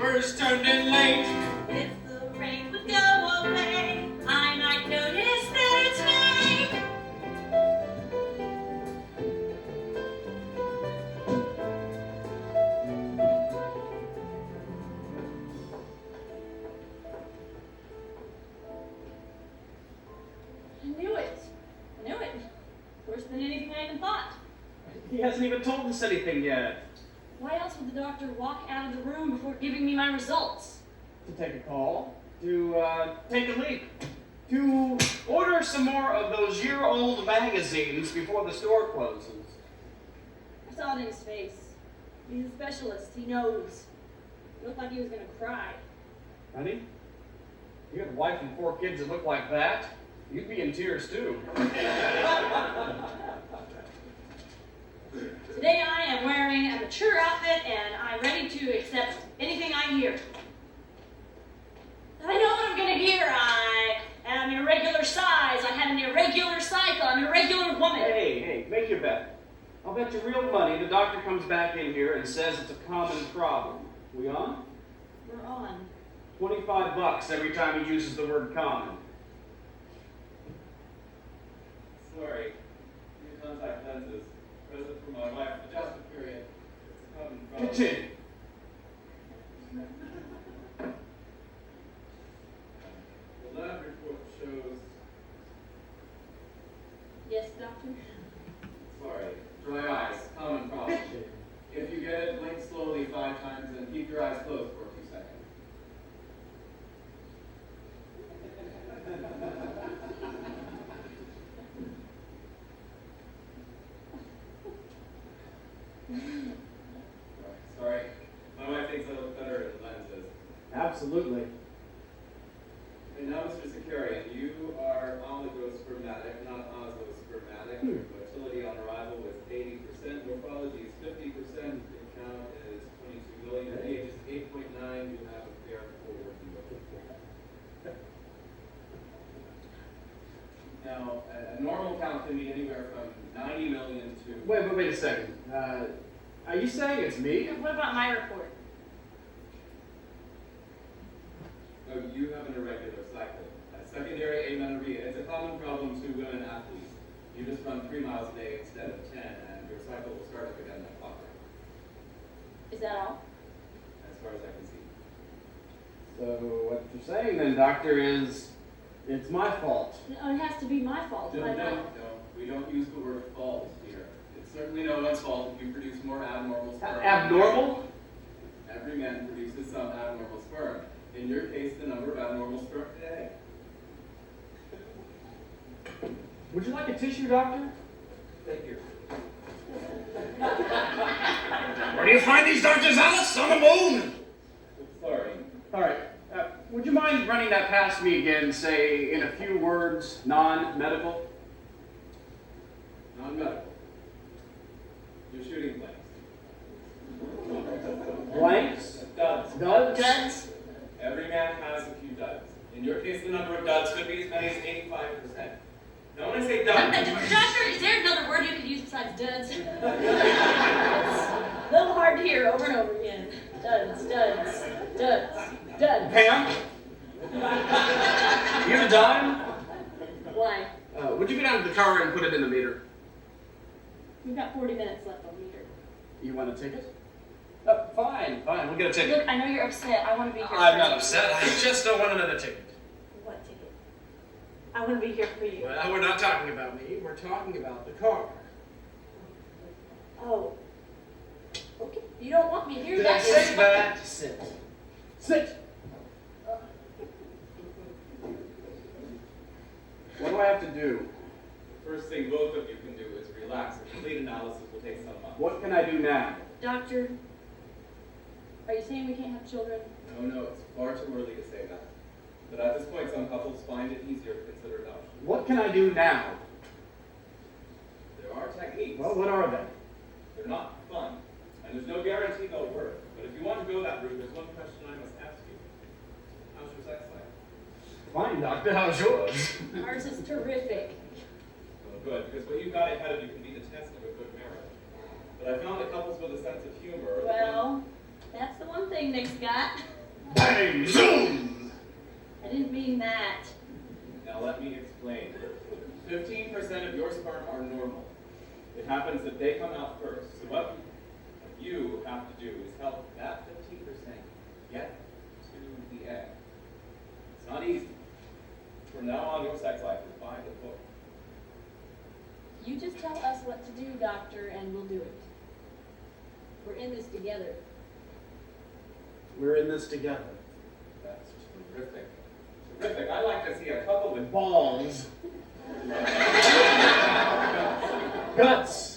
papers turned in late. If the rain would go away, I might notice that it's fake. I knew it. Worse than anything I even thought. He hasn't even told us anything yet. Why else would the doctor walk out of the room before giving me my results? To take a call, to take a leak, to order some more of those year-old magazines before the store closes. I saw it in his face. He's a specialist. He knows. It looked like he was going to cry. Honey, you have a wife and 4 kids that look like that. You'd be in tears too. Today I am wearing a mature outfit and I'm ready to accept anything I hear. I know what I'm going to hear. I am an irregular size. I had an irregular cycle. I'm an irregular woman. Hey, make your bet. I'll bet you real money the doctor comes back in here and says it's a common problem. We on? We're on. $25 every time he uses the word common. Sorry, new contact lenses. Present for my wife. Adjustment period. It's a common problem. Continue. The lab report shows. Yes, doctor? Sorry, dry eyes. Common problem. If you get it, blink slowly 5 times and keep your eyes closed for a few seconds. Sorry, my wife thinks I look better in lenses. Absolutely. And now, Mr. Zakarian, you are oligospermatic, not osospermatic. Motility on arrival was 80%. Morphology is 50%. Your count is 22 million. Your age is 8.9. You have a fair forward look. Now, a normal count can be anywhere from 90 million to... Wait a second. Are you saying it's me? What about my report? Oh, you have an irregular cycle. Secondary amenorrhea. It's a common problem to women athletes. You just run 3 miles a day instead of 10, and your cycle will start up again that clock. Is that all? As far as I can see. So what you're saying then, doctor, is it's my fault. No, it has to be my fault. No, we don't use the word fault here. It's certainly no one's fault if you produce more abnormal sperm. Abnormal? Every man produces some abnormal sperm. In your case, the number of abnormal sperm today. Would you like a tissue, doctor? Thank you. Where do you find these doctors, Alice? On the moon? Sorry. All right. Would you mind running that past me again, say, in a few words, non-medical? Non-medical. You're shooting blanks. Blanks? Duds. Duds? Duds? Every man has a few duds. In your case, the number of duds could be as many as 85%. Now, when I say duds... Doctor, is there another word you could use besides duds? It's a little hard to hear over and over again. Duds. Pam? You have a dime? Why? Would you get out of the car and put it in the meter? We've got 40 minutes left on meter. You want a ticket? Fine. We'll get a ticket. Look, I know you're upset. I want to be here. I'm not upset. I just don't want another ticket. What ticket? I want to be here for you. Well, we're not talking about me. We're talking about the car. Oh. Okay. You don't want me here. Did I That say is that? Sit. Sit. What do I have to do? First thing both of you can do is relax. A complete analysis will take some months. What can I do now? Doctor, are you saying we can't have children? No, it's far too early to say that. But at this point, some couples find it easier to consider adoption. What can I do now? There are techniques. Well, what are they? They're not fun, and there's no guarantee they'll work. But if you want to go that route, there's one question I must ask you. How's your sex life? Fine, doctor. How's yours? Ours is terrific. Well, good, because what you got ahead of you can be the test of a good marriage. But I found that couples with a sense of humor... Well, that's the one thing Nick's got. Bang! Zoom! I didn't mean that. Now let me explain. 15% of your sperm are normal. It happens that they come out first. So what you have to do is help that 15% get to the egg. It's not easy. From now on, your sex life is by the book. You just tell us what to do, doctor, and we'll do it. We're in this together. We're in this together. That's terrific. Terrific. I like to see a couple with balls. Guts.